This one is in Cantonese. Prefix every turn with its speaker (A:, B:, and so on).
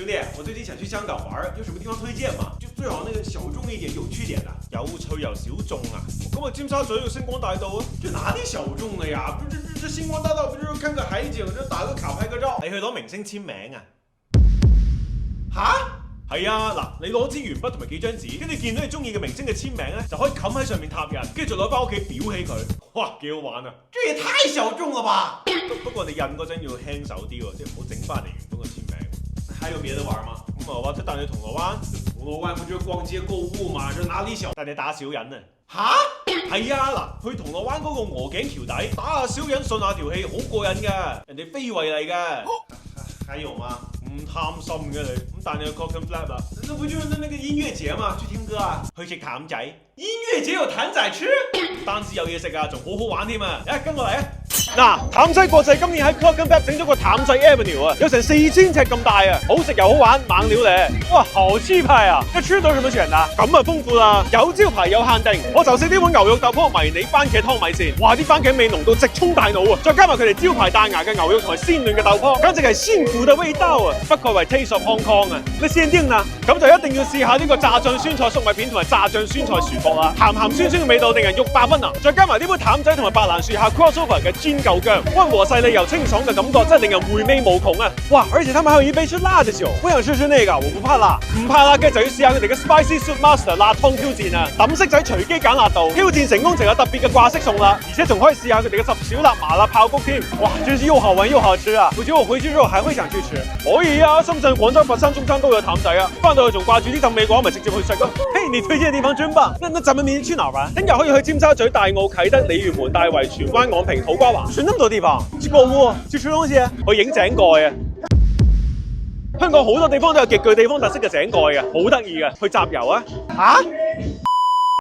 A: 兄弟，我最近想去香港玩，有什么地方推荐吗？就最好那个小众一点、有趣点的。
B: 有趣又小眾啊！咁啊，尖沙咀要星光大道啊！
A: 这哪里小众了呀？不是这星光大道，不就是看个海景，这打个卡拍个照？
B: 你去攞明星簽名啊！
A: 哈？
B: 係啊，嗱，你攞支鉛筆同埋幾張紙，跟住見到你中意嘅明星嘅簽名咧，就可以冚喺上面拓印，跟住就攞翻屋企裱起佢。哇，幾好玩啊！
A: 这也太小众了吧！
B: 不過你印嗰陣要輕手啲喎，即係唔好整翻嚟原本嘅簽名。
A: 还有別的玩嗎？
B: 咁啊，或者帶你去銅鑼灣，
A: 銅鑼灣不就是逛街購物嘛？這哪里小？
B: 帶你打小人啊！
A: 哈？
B: 係啊，嗱，去銅鑼灣嗰個鵝頸橋底打下小人順下條氣，好過癮㗎，人哋非遺嚟㗎。
A: 還有嗎？
B: 唔貪心嘅你，咁帶你去 Clockenflap 啦。
A: 那不就是那個音樂節嘛？去聽歌啊？
B: 去食譚仔，
A: 音樂節有譚仔吃？
B: 唔單止有嘢食啊，仲好好玩添啊！跟我嚟啊！嗱，譚仔國際今年喺 Clockenflap 整咗個譚仔 Avenue 啊，有成4000尺咁大啊，好食又好玩，猛料咧！哇，好氣派啊！一吃到什麼選啊？咁啊豐富啦，有招牌有限定，我就食呢碗牛肉豆泡迷你番茄湯米線，哇！啲番茄味濃到直衝大腦啊！再加埋佢哋招牌大牙嘅牛肉同埋鮮嫩嘅豆泡，簡直係鮮苦嘅味道啊！不愧為 Taste of Hong Kong 啊！你限定啊，咁就一定要試下呢個炸醬酸菜粟米片同埋炸醬酸菜薯角啦，鹹鹹酸酸嘅味道令人欲罷不能。再加埋呢杯譚仔同埋白蘭樹下 crossover 嘅煎舊薑，溫和細膩又清爽嘅感覺，真係令人回味無窮啊！哇！而且他們還有一杯是辣的酒，我想試試那個，我不怕辣，唔怕辣嘅就要試下佢哋嘅 Spicy Soup Master 辣湯挑戰啊！抌色仔隨機揀辣度，挑戰成功就有特別嘅掛式送啦，而且仲可以試下佢哋嘅10小辣麻辣爆谷添，哇！真是又好玩又好吃啊！我覺得我回去之後還會想去吃。可以啊，深圳、廣州、佛山、中山都有譚仔啊！翻到去仲掛住啲浸味果，咪直接去食咯。嘿，你推薦嘅地方真棒！那咱們明天去哪兒玩？聽日可以去尖沙咀、大澳、啟德、鯉魚門、大圍、荃灣、昂坪、土瓜灣，選那麼多地方，去購物、去吃東西、去影井蓋啊！香港好多地方都有極具地方特色嘅井蓋嘅，好得意嘅，去集郵啊！嚇？